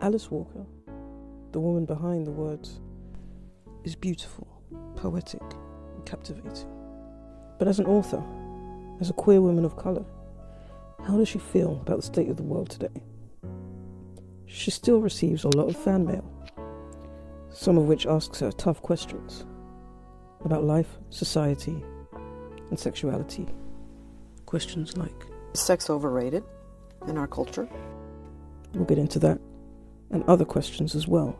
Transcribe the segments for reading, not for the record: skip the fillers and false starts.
Alice Walker, the woman behind the words, is beautiful, poetic, and captivating. But as an author, as a queer woman of colour, how does she feel about the state of the world today? She still receives a lot of fan mail, some of which asks her tough questions about life, society, and sexuality. Questions like, is sex overrated in our culture? We'll get into that, and other questions as well,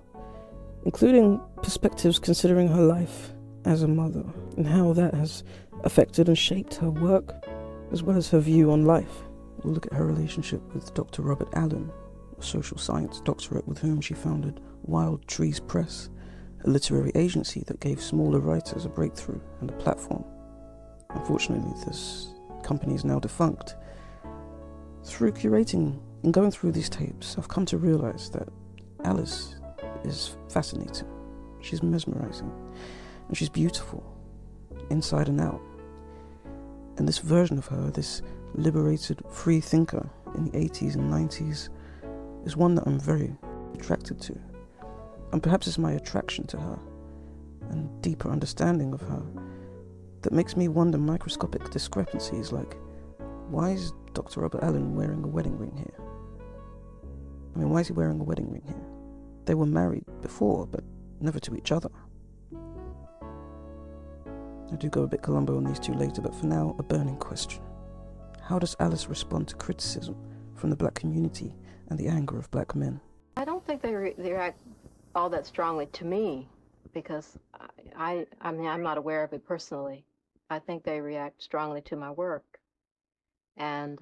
including perspectives considering her life as a mother and how that has affected and shaped her work, as well as her view on life. We'll look at her relationship with Dr. Robert Allen, a social science doctorate with whom she founded Wild Trees Press, a literary agency that gave smaller writers a breakthrough and a platform. Unfortunately, this company is now defunct. Through curating and going through these tapes, I've come to realize that Alice is fascinating. She's mesmerizing, and she's beautiful, inside and out. And this version of her, this liberated, free thinker in the 80s and 90s, is one that I'm very attracted to. And perhaps it's my attraction to her and deeper understanding of her that makes me wonder microscopic discrepancies like, why is Dr. Robert Allen wearing a wedding ring here? I mean, why is he wearing a wedding ring here? They were married before, but never to each other. I do go a bit Columbo on these two later, but for now, a burning question. How does Alice respond to criticism from the black community and the anger of black men? I don't think they react all that strongly to me, because I mean, I'm not aware of it personally. I think they react strongly to my work. And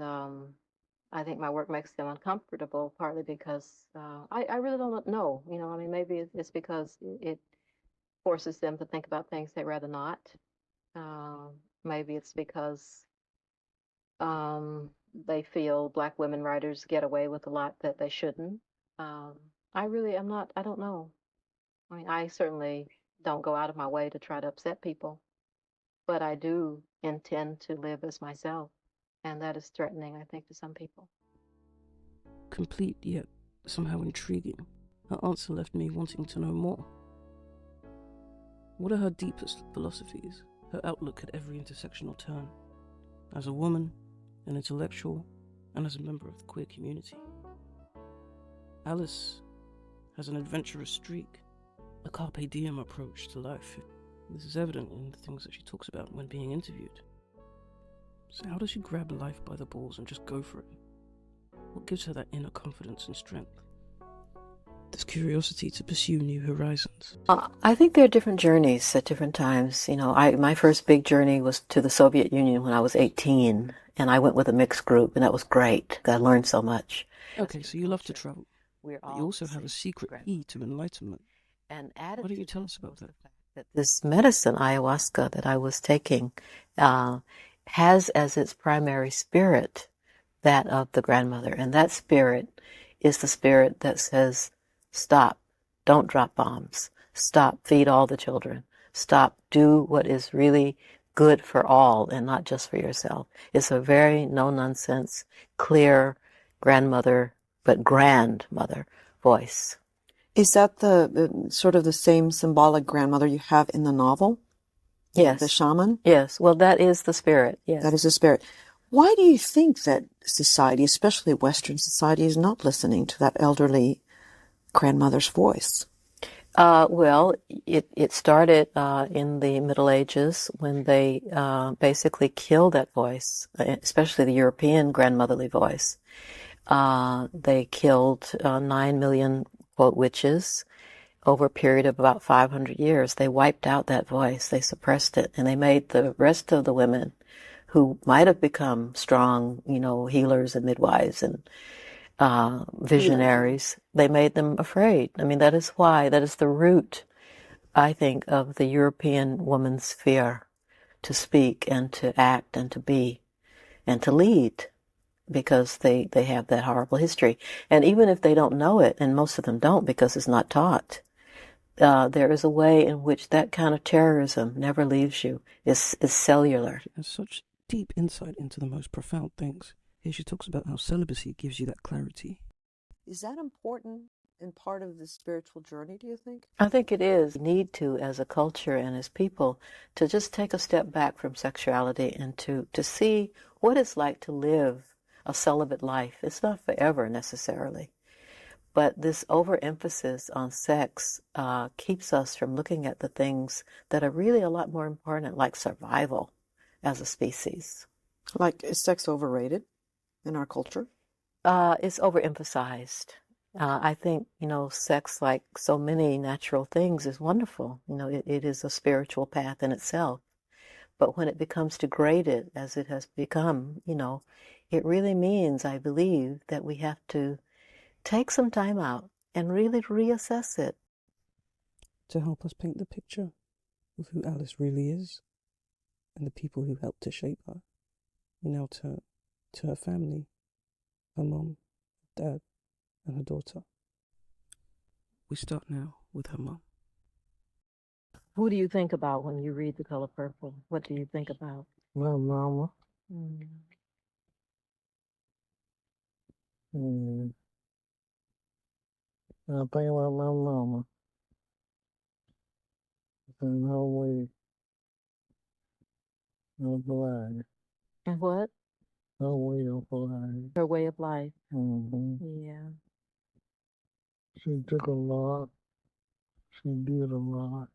I think my work makes them uncomfortable, partly because I really don't know. You know, I mean, maybe it's because it forces them to think about things they'd rather not. Maybe it's because they feel black women writers get away with a lot that they shouldn't. I don't know. I mean, I certainly don't go out of my way to try to upset people, but I do intend to live as myself, and that is threatening, I think, to some people. Complete yet somehow intriguing, her answer left me wanting to know more. What are her deepest philosophies, her outlook at every intersectional turn, as a woman, an intellectual, and as a member of the queer community? Alice has an adventurous streak, a carpe diem approach to life. This is evident in the things that she talks about when being interviewed. So how does she grab life by the balls and just go for it? What gives her that inner confidence and strength? This curiosity to pursue new horizons. I think there are different journeys at different times. You know, my first big journey was to the Soviet Union when I was 18, and I went with a mixed group, and that was great. I learned so much. Okay, so you love to travel. But you also have a secret key to enlightenment. Why don't you tell us about that? This medicine, ayahuasca, that I was taking, has as its primary spirit that of the grandmother. And that spirit is the spirit that says, stop, don't drop bombs, stop, feed all the children, stop, do what is really good for all and not just for yourself. It's a very no-nonsense, clear grandmother, but grandmother voice. Is that the sort of the same symbolic grandmother you have in the novel? Yes. The shaman? Yes. Well, that is the spirit. Yes. That is the spirit. Why do you think that society, especially Western society, is not listening to that elderly grandmother's voice? Well, it started in the Middle Ages when they basically killed that voice, especially the European grandmotherly voice. They killed 9 million, quote, witches over a period of about 500 years. They wiped out that voice. They suppressed it, and they made the rest of the women who might have become strong, you know, healers and midwives and visionaries, they made them afraid. I mean, that is the root, I think, of the European woman's fear to speak and to act and to be and to lead, because they have that horrible history. And even if they don't know it, and most of them don't because it's not taught, there is a way in which that kind of terrorism never leaves you. It's cellular. She has such deep insight into the most profound things. Here she talks about how celibacy gives you that clarity. Is that important and part of the spiritual journey, do you think? I think it is. We need to, as a culture and as people, to just take a step back from sexuality and to see what it's like to live a celibate life. It's not forever necessarily. But this overemphasis on sex keeps us from looking at the things that are really a lot more important, like survival as a species. Like, is sex overrated in our culture? It's overemphasized. I think, sex, like so many natural things, is wonderful. It is a spiritual path in itself. But when it becomes degraded, as it has become, it really means, I believe, that we have to take some time out and really reassess it. To help us paint the picture of who Alice really is and the people who helped to shape her, we now turn to her family, her mom, dad, and her daughter. We start now with her mom. Who do you think about when you read The Color Purple? What do you think about? My mama. Mm. I think about my mama and her way of life. And what? Her way of life. Her way of life. Mm-hmm. Yeah. She took a lot. She did a lot.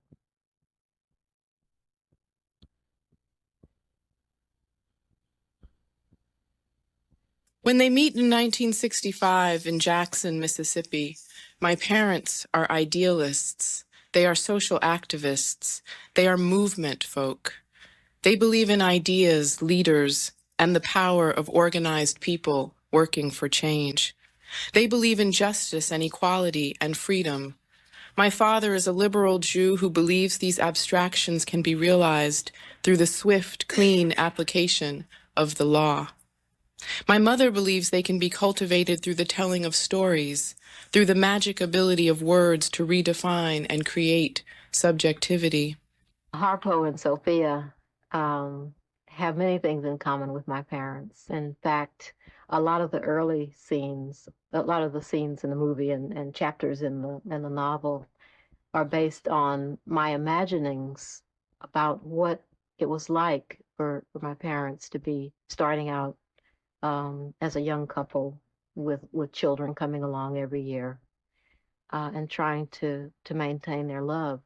When they meet in 1965 in Jackson, Mississippi, my parents are idealists. They are social activists. They are movement folk. They believe in ideas, leaders, and the power of organized people working for change. They believe in justice and equality and freedom. My father is a liberal Jew who believes these abstractions can be realized through the swift, clean application of the law. My mother believes they can be cultivated through the telling of stories, through the magic ability of words to redefine and create subjectivity. Harpo and Sophia have many things in common with my parents. In fact, a lot of the early scenes, a lot of the scenes in the movie and chapters in the novel are based on my imaginings about what it was like for my parents to be starting out as a young couple with children coming along every year and trying to maintain their love.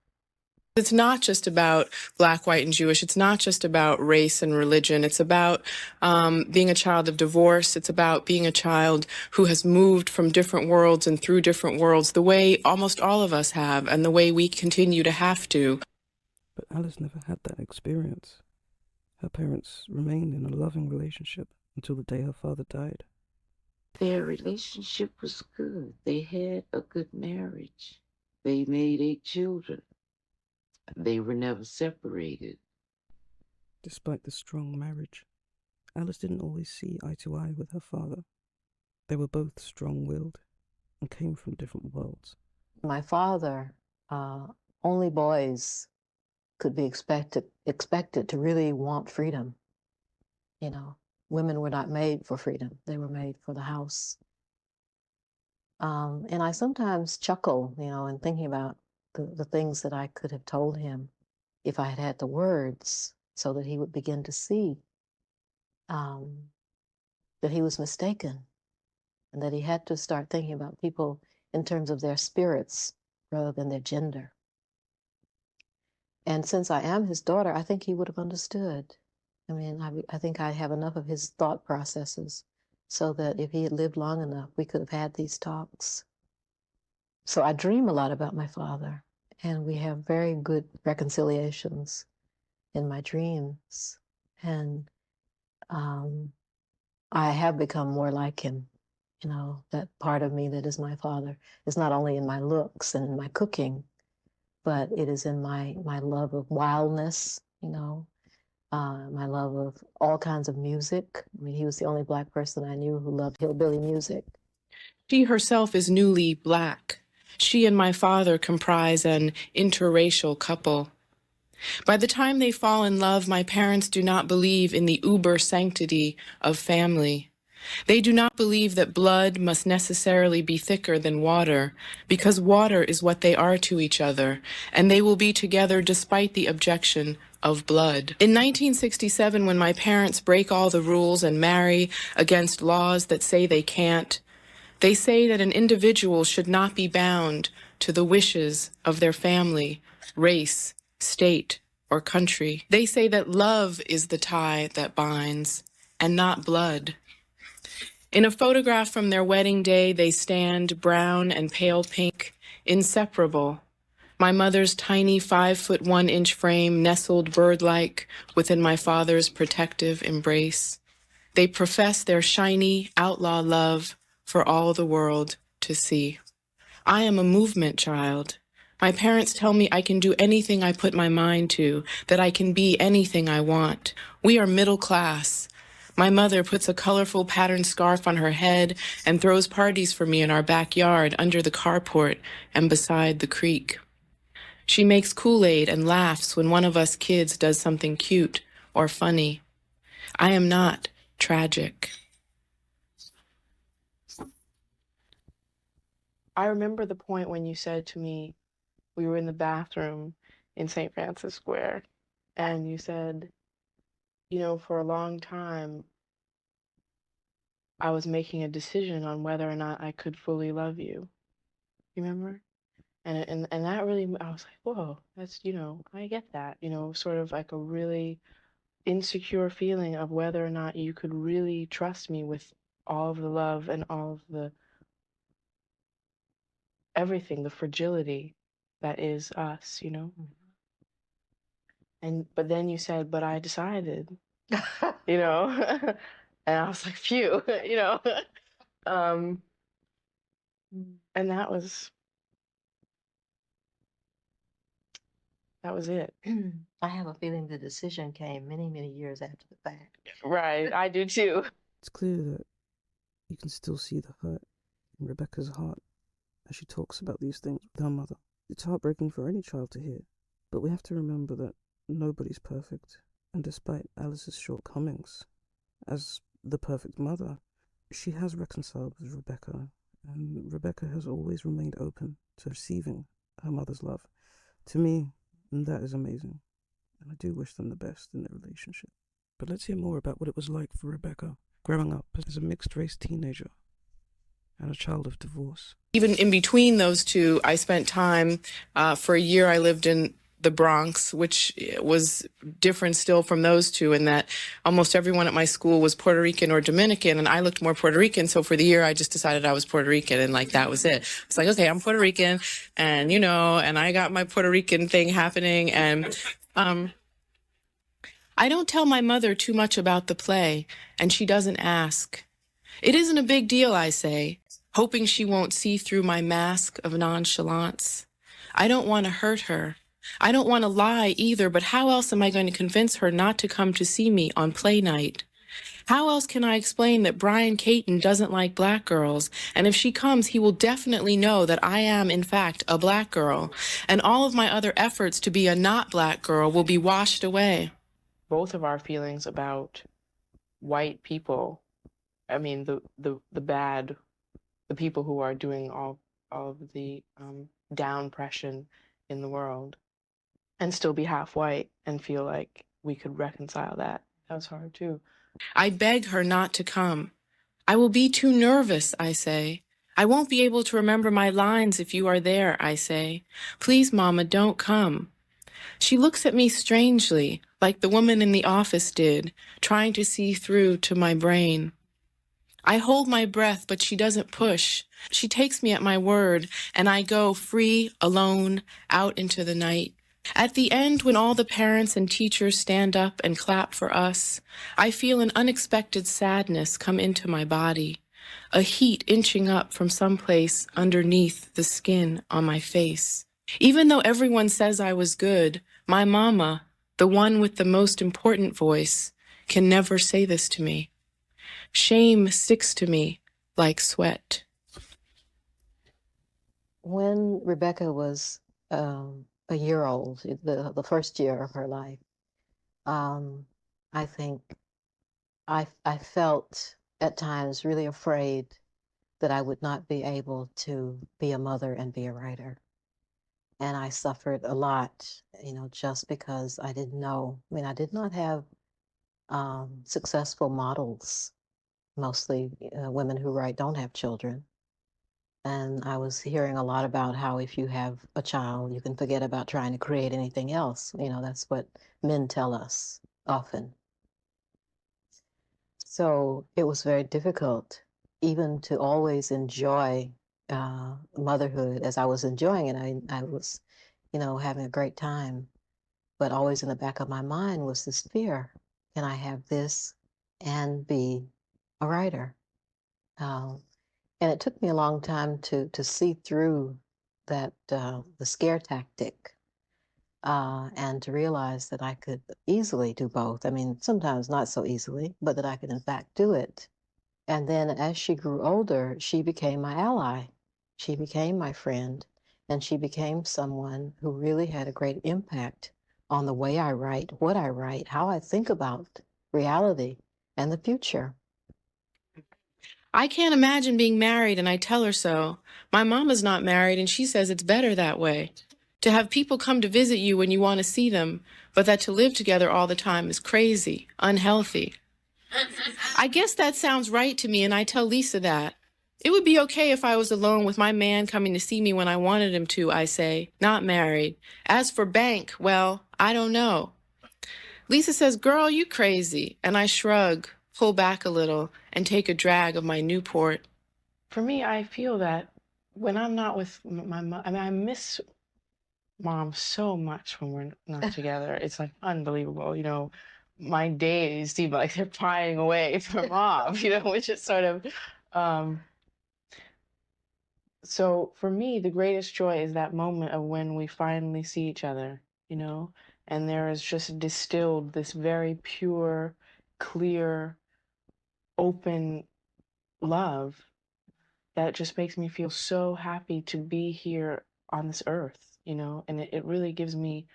It's not just about Black, white, and Jewish. It's not just about race and religion. It's about being a child of divorce. It's about being a child who has moved from different worlds and through different worlds, the way almost all of us have, and the way we continue to have to. But Alice never had that experience. Her parents remained in a loving relationship until the day her father died. Their relationship was good. They had a good marriage. They made 8 children. They were never separated. Despite the strong marriage, Alice didn't always see eye to eye with her father. They were both strong-willed and came from different worlds. My father, only boys could be expected to really want freedom. Women were not made for freedom. They were made for the house. And I sometimes chuckle, in thinking about the things that I could have told him if I had had the words so that he would begin to see that he was mistaken and that he had to start thinking about people in terms of their spirits rather than their gender. And since I am his daughter, I think he would have understood. I think I have enough of his thought processes so that if he had lived long enough, we could have had these talks. So I dream a lot about my father, and we have very good reconciliations in my dreams. And I have become more like him. That part of me that is my father is not only in my looks and in my cooking, but it is in my love of wildness, my love of all kinds of music. He was the only Black person I knew who loved hillbilly music. She herself is newly Black. She and my father comprise an interracial couple. By the time they fall in love, my parents do not believe in the uber sanctity of family. They do not believe that blood must necessarily be thicker than water, because water is what they are to each other, and they will be together despite the objection of blood. In 1967, when my parents break all the rules and marry against laws that say they can't, they say that an individual should not be bound to the wishes of their family, race, state, or country. They say that love is the tie that binds, and not blood. In a photograph from their wedding day, they stand brown and pale pink, inseparable. My mother's tiny 5'1" frame nestled bird-like within my father's protective embrace. They profess their shiny outlaw love for all the world to see. I am a movement child. My parents tell me I can do anything I put my mind to, that I can be anything I want. We are middle class. My mother puts a colorful patterned scarf on her head and throws parties for me in our backyard, under the carport, and beside the creek. She makes Kool-Aid and laughs when one of us kids does something cute or funny. I am not tragic. I remember the point when you said to me, we were in the bathroom in St. Francis Square, and you said, you know, for a long time, I was making a decision on whether or not I could fully love you. Remember? And that really, I was like, whoa, that's, you know, I get that, you know, sort of like a really insecure feeling of whether or not you could really trust me with all of the love and all of the everything, the fragility that is us, you know? But then you said, but I decided, you know? And I was like, phew, you know? Um, and that was it. I have a feeling the decision came many, many years after the fact. Right, I do too. It's clear that you can still see the hurt in Rebecca's heart as she talks about these things with her mother. It's heartbreaking for any child to hear, but we have to remember that nobody's perfect, and despite Alice's shortcomings as the perfect mother, she has reconciled with Rebecca, and Rebecca has always remained open to receiving her mother's love. To me, that is amazing, and I do wish them the best in their relationship. But let's hear more about what it was like for Rebecca growing up as a mixed-race teenager and a child of divorce. Even in between those two, I spent time, for a year I lived in the Bronx, which was different still from those two, in that almost everyone at my school was Puerto Rican or Dominican, and I looked more Puerto Rican, so for the year I just decided I was Puerto Rican, and like that was it. It's like, okay, I'm Puerto Rican, and you know, and I got my Puerto Rican thing happening, and I don't tell my mother too much about the play, and she doesn't ask. It isn't a big deal, I say, hoping she won't see through my mask of nonchalance. I don't want to hurt her. I don't want to lie either, but how else am I going to convince her not to come to see me on play night? How else can I explain that Brian Caton doesn't like black girls, and if she comes, he will definitely know that I am, in fact, a black girl, and all of my other efforts to be a not black girl will be washed away. Both of our feelings about white people, I mean, the bad, the people who are doing all of the downpression in the world, and still be half white and feel like we could reconcile that. That was hard too. I beg her not to come. I will be too nervous, I say. I won't be able to remember my lines if you are there, I say. Please, Mama, don't come. She looks at me strangely, like the woman in the office did, trying to see through to my brain. I hold my breath, but she doesn't push. She takes me at my word, and I go free, alone, out into the night. At the end, when all the parents and teachers stand up and clap for us, I feel an unexpected sadness come into my body, a heat inching up from someplace underneath the skin on my face. Even though everyone says I was good, my mama, the one with the most important voice, can never say this to me. Shame sticks to me like sweat. When Rebecca was a year old, the first year of her life, I think I felt at times really afraid that I would not be able to be a mother and be a writer. And I suffered a lot, just because I didn't know. I mean, I did not have successful models. Mostly women who write don't have children. And I was hearing a lot about how if you have a child, you can forget about trying to create anything else. That's what men tell us often. So it was very difficult even to always enjoy motherhood as I was enjoying it. I was, having a great time. But always in the back of my mind was this fear. Can I have this and be a writer? And it took me a long time to see through that, the scare tactic, and to realize that I could easily do both. I mean, sometimes not so easily, but that I could in fact do it. And then as she grew older, she became my ally. She became my friend, and she became someone who really had a great impact on the way I write, what I write, how I think about reality and the future. I can't imagine being married, and I tell her so. My mom is not married, and she says it's better that way. To have people come to visit you when you want to see them, but that to live together all the time is crazy, unhealthy. I guess that sounds right to me, and I tell Lisa that. It would be okay if I was alone with my man coming to see me when I wanted him to, I say, not married. As for Bank, well, I don't know. Lisa says, girl, you crazy, and I shrug, pull back a little, and take a drag of my Newport. For me, I feel that when I'm not with my mom, I mean, I miss mom so much when we're not together. It's like unbelievable. My days seem like they're prying away from mom, which is sort of, so for me, the greatest joy is that moment of when we finally see each other, and there is just distilled this very pure, clear, open love that just makes me feel so happy to be here on this earth, and it really gives me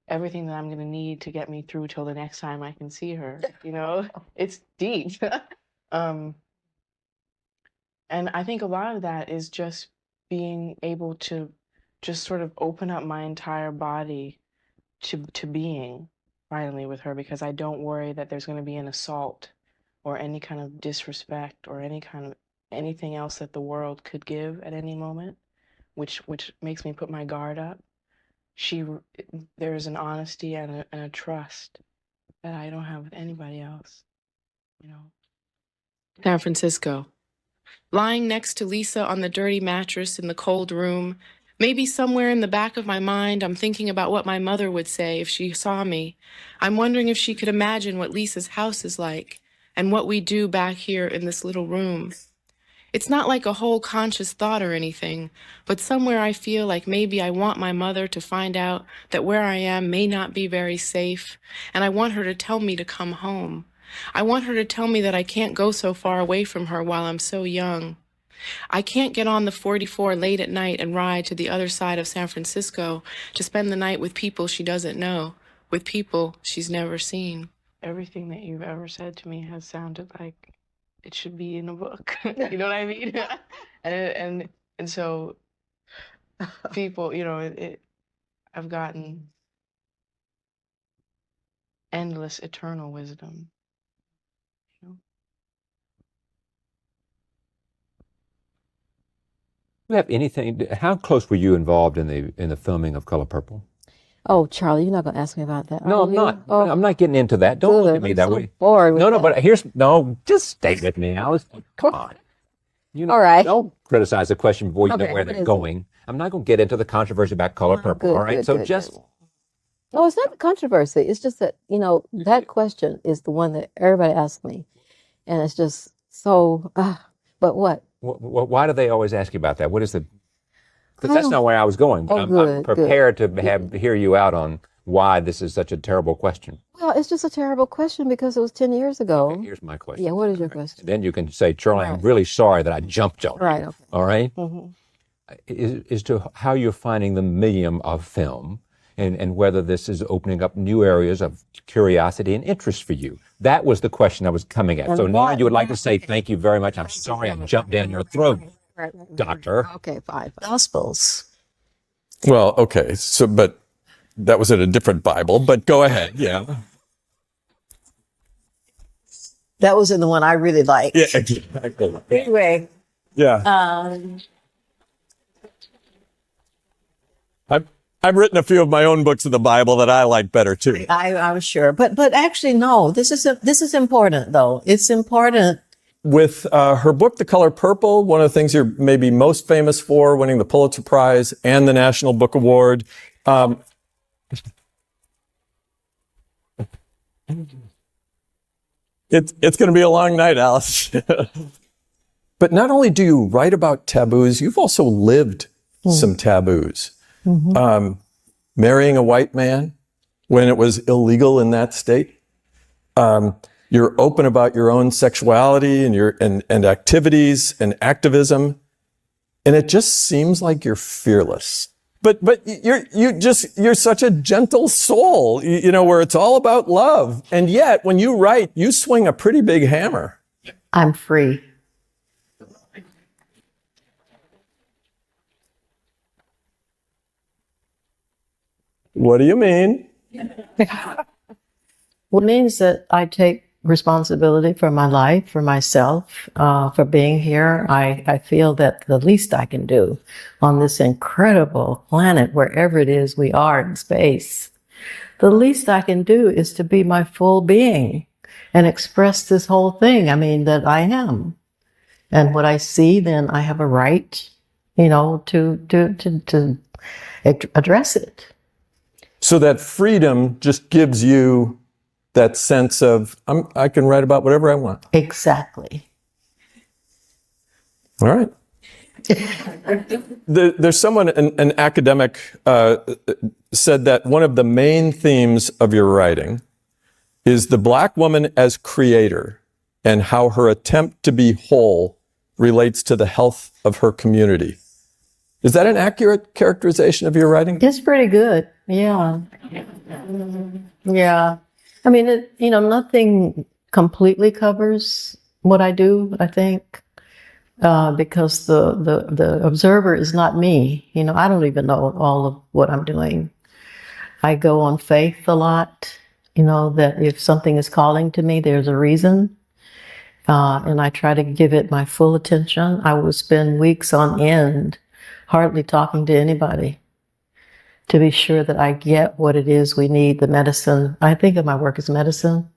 everything that I'm going to need to get me through till the next time I can see her, It's deep. And I think a lot of that is just being able to just sort of open up my entire body to being finally with her, because I don't worry that there's going to be an assault or any kind of disrespect or any kind of anything else that the world could give at any moment, which makes me put my guard up. There's an honesty and a trust that I don't have with anybody else, San Francisco. Lying next to Lisa on the dirty mattress in the cold room, maybe somewhere in the back of my mind, I'm thinking about what my mother would say if she saw me. I'm wondering if she could imagine what Lisa's house is like and what we do back here in this little room. It's not like a whole conscious thought or anything, but somewhere I feel like maybe I want my mother to find out that where I am may not be very safe, and I want her to tell me to come home. I want her to tell me that I can't go so far away from her while I'm so young. I can't get on the 44 late at night and ride to the other side of San Francisco to spend the night with people she doesn't know, with people she's never seen. Everything that you've ever said to me has sounded like it should be in a book. You know what I mean? and so people, I've gotten endless, eternal wisdom. Do you have anything? How close were you involved in the filming of Color Purple? Oh, Charlie, you're not going to ask me about that, No, are I'm you? not. Oh, I'm not getting into that. Don't look good. at me I'm that so way. bored with No, that. but just stay with me. Come on. All right. Don't criticize the question before you know Okay, where what they're is it? going. I'm not going to get into the controversy about Color Purple. All right. So just No, it's not the controversy. It's just that, that question is the one that everybody asks me. And it's just so, but what? why do they always ask you about that? What is the? Because I that's don't- not where I was going. But Oh, I'm good, prepared good. to hear you out on why this is such a terrible question. Well, it's just a terrible question because it was 10 years ago. Okay, here's my question. Yeah, what is your question? Then you can say, Charlie, I'm Right. really sorry that I jumped on Right, you. okay. All right? Mm-hmm. Is to how you're finding the medium of film. and whether this is opening up new areas of curiosity and interest for you. That was the question I was coming at. So now you would like to say thank you very much. I'm sorry I jumped down your throat, Doctor. Okay, fine. Gospels. Well, okay. So, but that was in a different Bible, but go ahead. Yeah. That was in the one I really liked. Yeah, exactly. Anyway, Yeah. I've written a few of my own books of the Bible that I like better too. I'm sure, but actually, no. This is important, though. It's important. With her book, The Color Purple, one of the things you're maybe most famous for, winning the Pulitzer Prize and the National Book Award. It's going to be a long night, Alice. But not only do you write about taboos, you've also lived some taboos. Marrying a white man when it was illegal in that state. You're open about your own sexuality and your and activities and activism, and it just seems like you're fearless. But you're such a gentle soul, you know, where it's all about love. And yet, when you write, you swing a pretty big hammer. I'm free. What do you mean? Well, it means that I take responsibility for my life, for myself, for being here. I feel that the least I can do on this incredible planet, wherever it is we are in space, the least I can do is to be my full being and express this whole thing. I mean, that I am. And what I see, then I have a right, you know, to address it. So that freedom just gives you that sense of, I can write about whatever I want. Exactly. All right. There's someone, an academic, said that one of the main themes of your writing is the Black woman as creator and how her attempt to be whole relates to the health of her community. Is that an accurate characterization of your writing? It's pretty good. Yeah. Yeah. I mean, nothing completely covers what I do, I think, because the observer is not me. You know, I don't even know all of what I'm doing. I go on faith a lot, you know, that if something is calling to me, there's a reason. And I try to give it my full attention. I will spend weeks on end hardly talking to anybody to be sure that I get what it is we need, the medicine. I think of my work as medicine,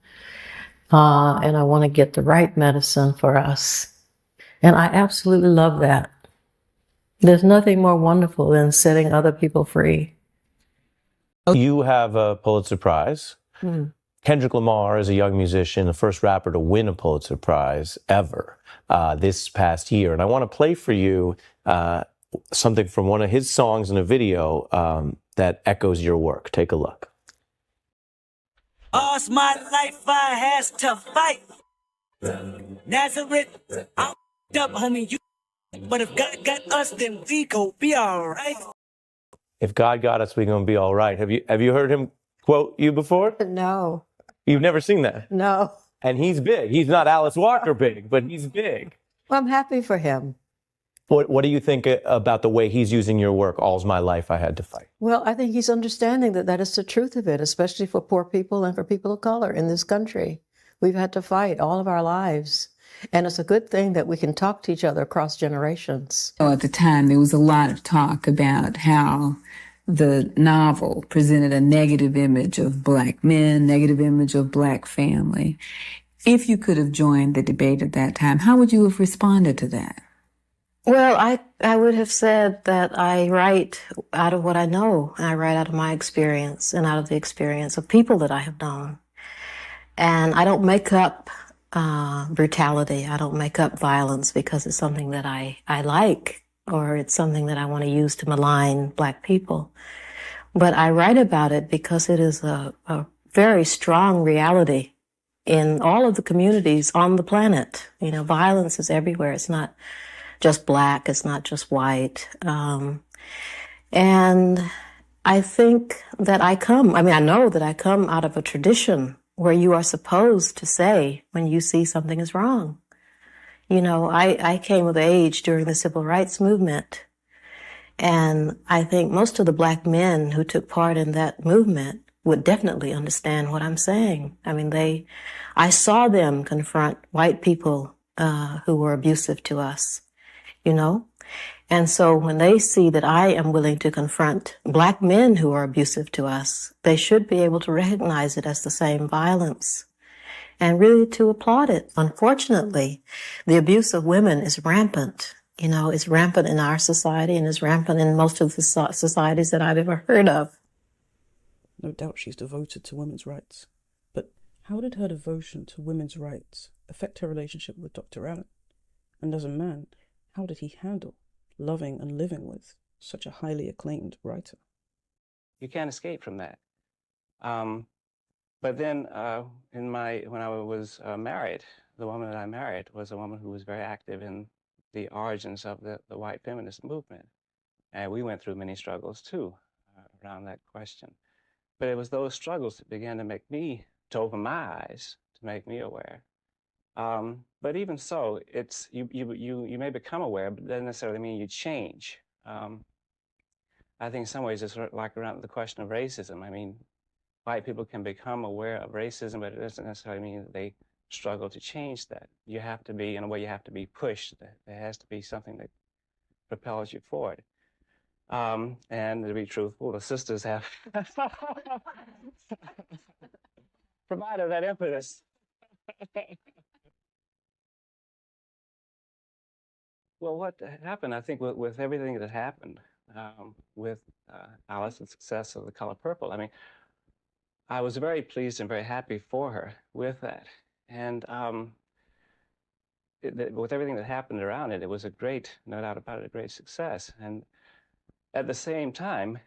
and I want to get the right medicine for us. And I absolutely love that. There's nothing more wonderful than setting other people free. You have a Pulitzer Prize. Kendrick Lamar is a young musician, the first rapper to win a Pulitzer Prize ever this past year. And I want to play for you something from one of his songs in a video that echoes your work. Take a look. All's my life I has to fight. Nazareth, I'm up, homie. You, but if God got us, then we gon' be all right. If God got us, we gonna be all right. Have you heard him quote you before? No. You've never seen that? No. And he's big. He's not Alice Walker big, but he's big. Well, I'm happy for him. What do you think about the way he's using your work, All's My Life I Had to Fight? Well, I think he's understanding that is the truth of it, especially for poor people and for people of color in this country. We've had to fight all of our lives. And it's a good thing that we can talk to each other across generations. At the time, there was a lot of talk about how the novel presented a negative image of Black men, negative image of Black family. If you could have joined the debate at that time, how would you have responded to that? Well, I would have said that I write out of what I know. I write out of my experience and out of the experience of people that I have known. And I don't make up brutality. I don't make up violence because it's something that I like, or it's something that I want to use to malign Black people. But I write about it because it is a very strong reality in all of the communities on the planet. You know, violence is everywhere. It's not just Black, it's not just white. And I think that I know that I come out of a tradition where you are supposed to say when you see something is wrong. You know, I came of age during the civil rights movement, and I think most of the black men who took part in that movement would definitely understand what I'm saying. I mean, I saw them confront white people who were abusive to us, you know? And so when they see that I am willing to confront black men who are abusive to us, they should be able to recognize it as the same violence and really to applaud it. Unfortunately, the abuse of women is rampant. You know, it's rampant in our society and is rampant in most of the societies that I've ever heard of. No doubt she's devoted to women's rights. But how did her devotion to women's rights affect her relationship with Dr. Allen? And as a man, how did he handle loving and living with such a highly acclaimed writer? You can't escape from that. But then when I was married, the woman that I married was a woman who was very active in the origins of the white feminist movement. And we went through many struggles too around that question. But it was those struggles that began to open my eyes, to make me aware. But even so, it's you may become aware, but it doesn't necessarily mean you change. I think in some ways it's like around the question of racism. I mean, white people can become aware of racism, but it doesn't necessarily mean that they struggle to change that. You have to be, in a way, you have to be pushed. There has to be something that propels you forward. And to be truthful, the sisters have provided that impetus. Well, what happened, I think, with everything that happened with Alice, the success of The Color Purple, I mean, I was very pleased and very happy for her with that. And with everything that happened around it, it was a great, no doubt about it, a great success. And at the same time,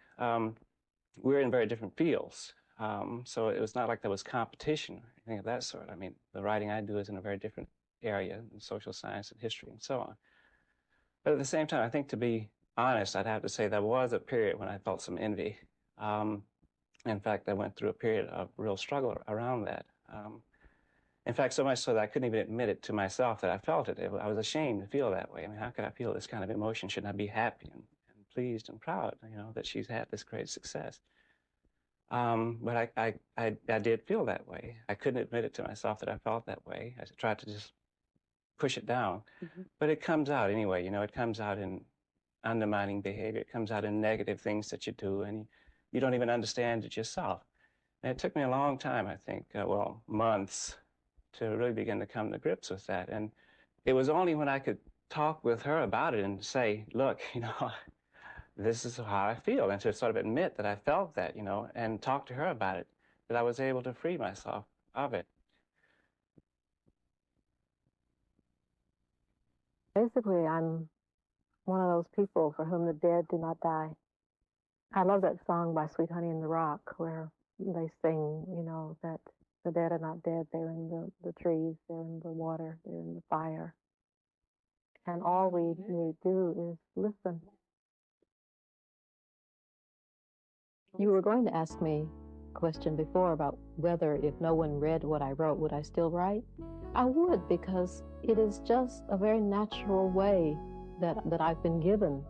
we're in very different fields. So it was not like there was competition or anything of that sort. I mean, the writing I do is in a very different area, in social science and history and so on. But at the same time, I think, to be honest, I'd have to say there was a period when I felt some envy. In fact, I went through a period of real struggle around that. In fact, so much so that I couldn't even admit it to myself that I felt it. I was ashamed to feel that way. I mean, how could I feel this kind of emotion? Shouldn't I be happy and pleased and proud, you know, that she's had this great success? But I did feel that way. I couldn't admit it to myself that I felt that way. I tried to just push it down. Mm-hmm. But it comes out anyway, you know, it comes out in undermining behavior. It comes out in negative things that you do, and you don't even understand it yourself. And it took me a long time, I think, well, months, to really begin to come to grips with that. And it was only when I could talk with her about it and say, look, you know, this is how I feel, and to sort of admit that I felt that, you know, and talk to her about it, that I was able to free myself of it. Basically, I'm one of those people for whom the dead do not die. I love that song by Sweet Honey in the Rock, where they sing, you know, that the dead are not dead. They're in the trees, they're in the water, they're in the fire. And all we need to do is listen. You were going to ask me a question before about whether, if no one read what I wrote, would I still write? I would, because it is just a very natural way that I've been given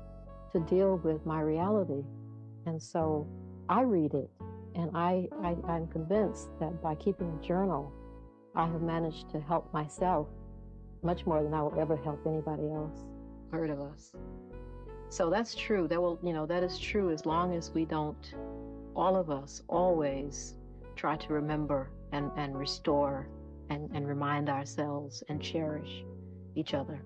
to deal with my reality. And so I read it, and I'm convinced that by keeping a journal, I have managed to help myself much more than I will ever help anybody else. Heard of us. So that's true. That is true as long as we don't, all of us, always try to remember and restore and remind ourselves and cherish each other.